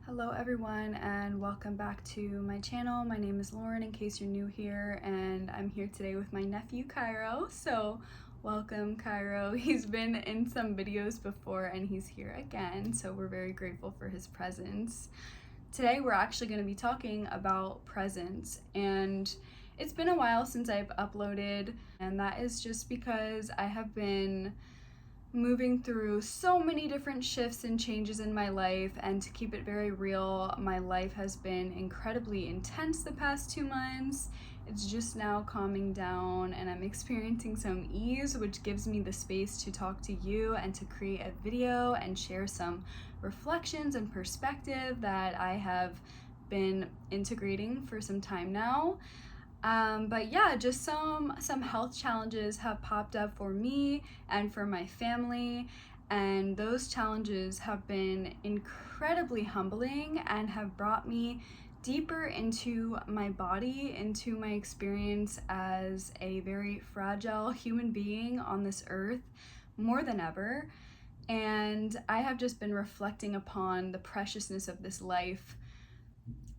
Hello everyone and welcome back to my channel. My name is Lauren in case you're new here, and I'm here today with my nephew Cairo. So welcome Cairo. He's been in some videos before and he's here again, so we're very grateful for his presence. Today we're actually going to be talking about presence, and it's been a while since I've uploaded, and that is just because I have been moving through so many different shifts and changes in my life. And to keep it very real, my life has been incredibly intense the past 2 months. It's just now calming down and I'm experiencing some ease, which gives me the space to talk to you and to create a video and share some reflections and perspective that I have been integrating for some time now. But yeah, just some health challenges have popped up for me and for my family, and those challenges have been incredibly humbling and have brought me deeper into my body, into my experience as a very fragile human being on this earth more than ever. And I have just been reflecting upon the preciousness of this life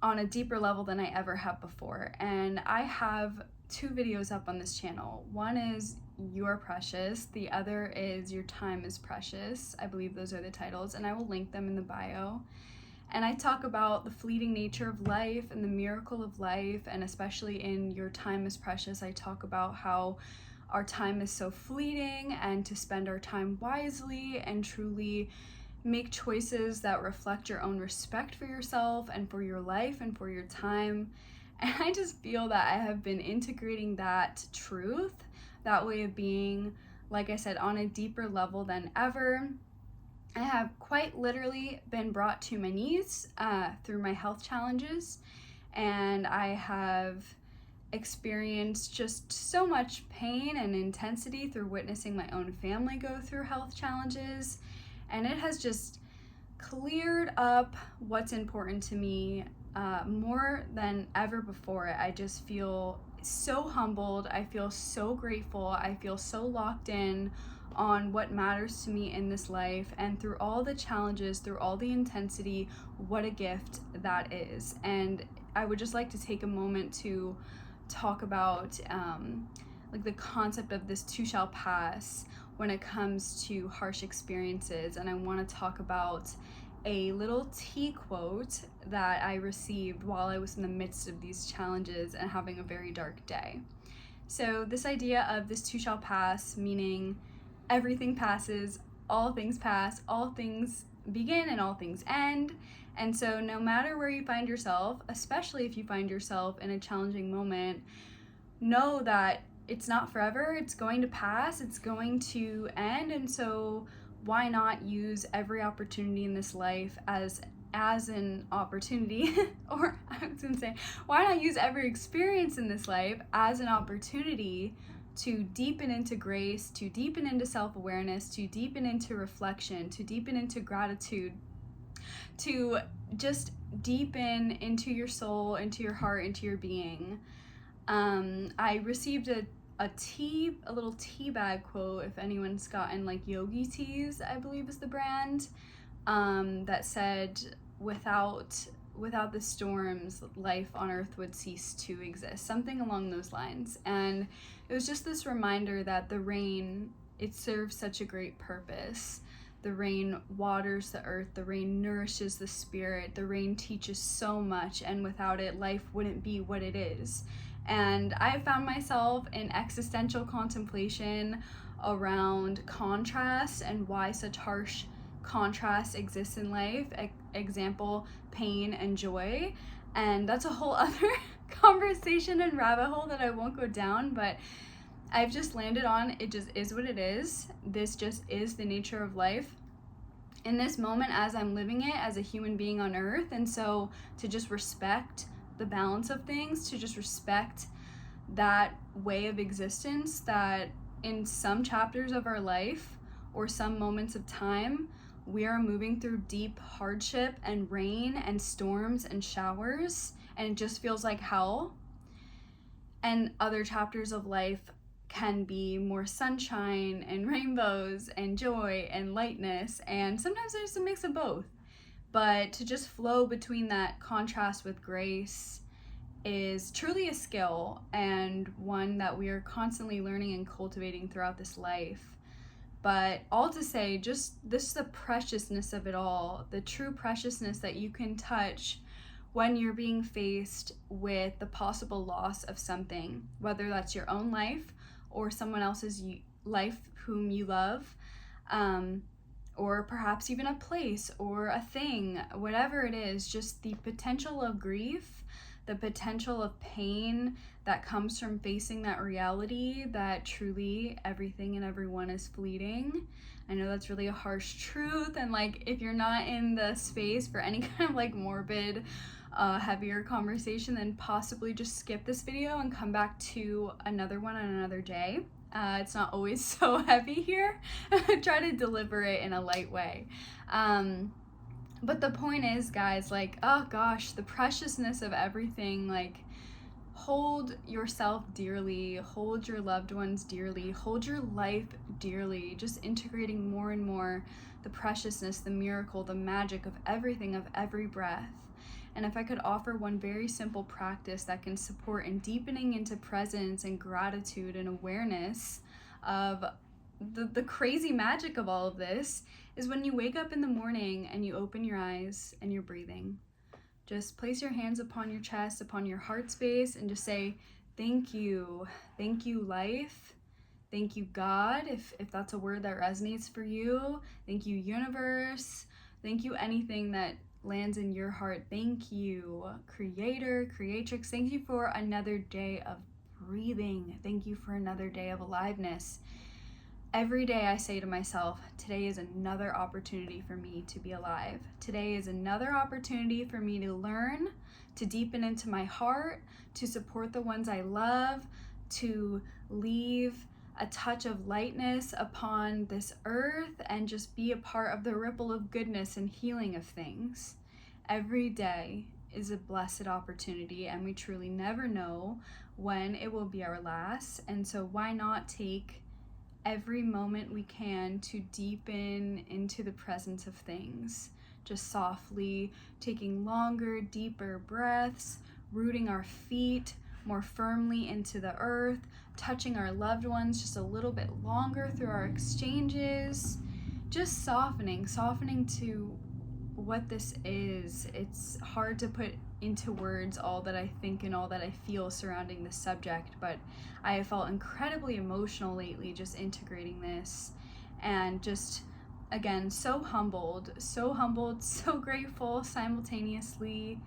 on a deeper level than I ever have before. And I have 2 videos up on this channel. One is You're Precious, the other is Your Time is Precious. I believe those are the titles, and I will link them in the bio. And I talk about the fleeting nature of life and the miracle of life, and especially in Your Time is Precious, I talk about how our time is so fleeting and to spend our time wisely and truly make choices that reflect your own respect for yourself and for your life and for your time. And I just feel that I have been integrating that truth, that way of being, like I said, on a deeper level than ever. I have quite literally been brought to my knees through my health challenges, and I have experienced just so much pain and intensity through witnessing my own family go through health challenges. And it has just cleared up what's important to me more than ever before. I just feel so humbled. I feel so grateful. I feel so locked in on what matters to me in this life. And through all the challenges, through all the intensity, what a gift that is. And I would just like to take a moment to talk about like the concept of this too shall pass when it comes to harsh experiences. And I want to talk about a little tea quote that I received while I was in the midst of these challenges and having a very dark day. So this idea of this too shall pass, meaning everything passes, all things pass, all things begin and all things end. And so no matter where you find yourself, especially if you find yourself in a challenging moment, know that it's not forever, it's going to pass, it's going to end. And so why not use every opportunity in this life as an opportunity or I was gonna say, why not use every experience in this life as an opportunity to deepen into grace, to deepen into self-awareness, to deepen into reflection, to deepen into gratitude, to just deepen into your soul, into your heart, into your being. I received a little tea bag quote, if anyone's gotten like Yogi Teas, I believe is the brand, that said, without the storms, life on earth would cease to exist, something along those lines. And it was just this reminder that the rain, it serves such a great purpose. The rain waters the earth, the rain nourishes the spirit, the rain teaches so much, and without it, life wouldn't be what it is. And I found myself in existential contemplation around contrast and why such harsh contrast exists in life. Example, pain and joy. And that's a whole other conversation and rabbit hole that I won't go down, but I've just landed on it just is what it is. This just is the nature of life in this moment as I'm living it as a human being on earth. And so to just respect the balance of things, to just respect that way of existence, that in some chapters of our life or some moments of time, we are moving through deep hardship and rain and storms and showers, and it just feels like hell. And other chapters of life can be more sunshine and rainbows and joy and lightness, and sometimes there's a mix of both. But to just flow between that contrast with grace is truly a skill, and one that we are constantly learning and cultivating throughout this life. But all to say, just this is the preciousness of it all, the true preciousness that you can touch when you're being faced with the possible loss of something, whether that's your own life or someone else's life whom you love, or perhaps even a place or a thing, whatever it is. Just the potential of grief, the potential of pain that comes from facing that reality that truly everything and everyone is fleeting. I know that's really a harsh truth, and like, if you're not in the space for any kind of like morbid, heavier conversation, then possibly just skip this video and come back to another one on another day. It's not always so heavy here. Try to deliver it in a light way. But the point is, guys, like, oh gosh, the preciousness of everything. Like, hold yourself dearly, hold your loved ones dearly, hold your life dearly, just integrating more and more the preciousness, the miracle, the magic of everything, of every breath. And if I could offer one very simple practice that can support in deepening into presence and gratitude and awareness of the crazy magic of all of this, is when you wake up in the morning and you open your eyes and you're breathing. Just place your hands upon your chest, upon your heart space, and just say, thank you. Thank you, life. Thank you, God, if that's a word that resonates for you. Thank you, universe. Thank you, anything that lands in your heart. Thank you, creator, creatrix. Thank you for another day of breathing. Thank you for another day of aliveness. Every day I say to myself, today is another opportunity for me to be alive. Today is another opportunity for me to learn, to deepen into my heart, to support the ones I love, to leave a touch of lightness upon this earth, and just be a part of the ripple of goodness and healing of things. Every day is a blessed opportunity, and we truly never know when it will be our last. And so why not take every moment we can to deepen into the presence of things, just softly taking longer, deeper breaths, rooting our feet more firmly into the earth, touching our loved ones just a little bit longer through our exchanges, just softening to what this is. It's hard to put into words all that I think and all that I feel surrounding this subject, but I have felt incredibly emotional lately just integrating this, and just, again, so humbled, so grateful simultaneously.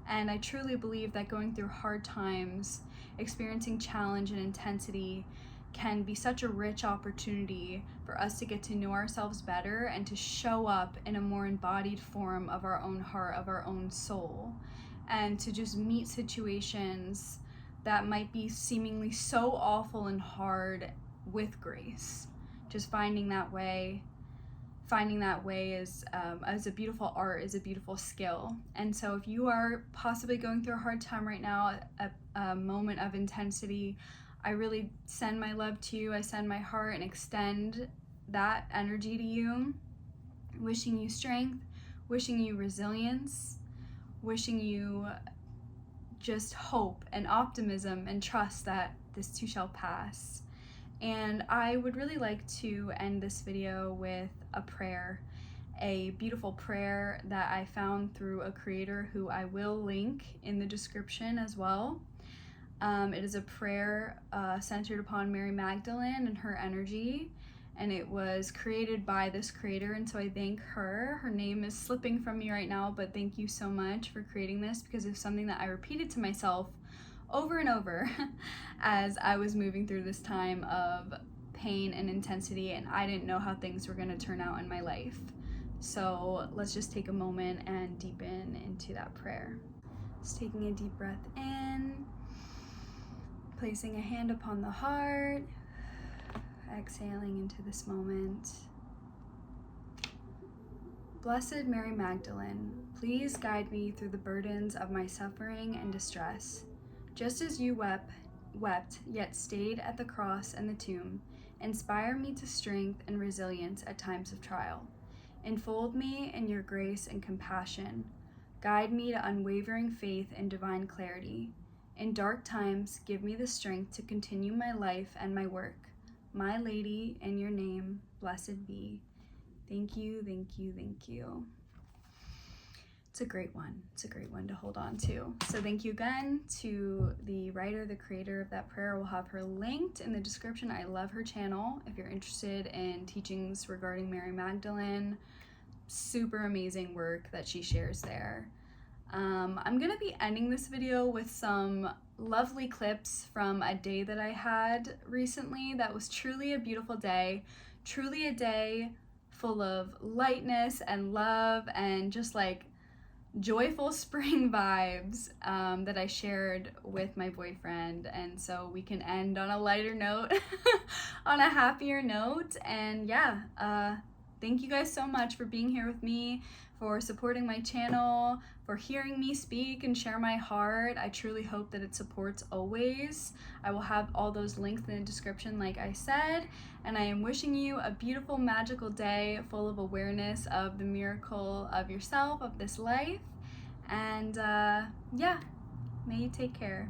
And I truly believe that going through hard times, experiencing challenge and intensity, can be such a rich opportunity for us to get to know ourselves better and to show up in a more embodied form of our own heart, of our own soul, and to just meet situations that might be seemingly so awful and hard with grace. Just finding that way is as a beautiful art, is a beautiful skill. And so if you are possibly going through a hard time right now, a moment of intensity, I really send my love to you. I send my heart and extend that energy to you, wishing you strength, wishing you resilience, wishing you just hope and optimism and trust that this too shall pass. And I would really like to end this video with a prayer, a beautiful prayer that I found through a creator who I will link in the description as well. It is a prayer centered upon Mary Magdalene and her energy, and it was created by this creator, and so I thank her. Her name is slipping from me right now, but thank you so much for creating this, because it's something that I repeated to myself over and over as I was moving through this time of pain and intensity, and I didn't know how things were going to turn out in my life. So let's just take a moment and deepen into that prayer. Just taking a deep breath in, placing a hand upon the heart, exhaling into this moment. Blessed Mary Magdalene, please guide me through the burdens of my suffering and distress. Just as you wept, yet stayed at the cross and the tomb, inspire me to strength and resilience at times of trial. Enfold me in your grace and compassion. Guide me to unwavering faith and divine clarity. In dark times, give me the strength to continue my life and my work. My Lady, in your name, blessed be. Thank you, thank you, thank you. It's a great one. It's a great one to hold on to. So thank you again to the writer, the creator of that prayer. We'll have her linked in the description. I love her channel if you're interested in teachings regarding Mary Magdalene. Super amazing work that she shares there. I'm gonna be ending this video with some lovely clips from a day that I had recently that was truly a beautiful day, truly a day full of lightness and love and just like joyful spring vibes that I shared with my boyfriend. And so we can end on a lighter note, on a happier note. And yeah, thank you guys so much for being here with me, for supporting my channel, for hearing me speak and share my heart. I truly hope that it supports always. I will have all those links in the description like I said, and I am wishing you a beautiful, magical day full of awareness of the miracle of yourself, of this life, and yeah, may you take care.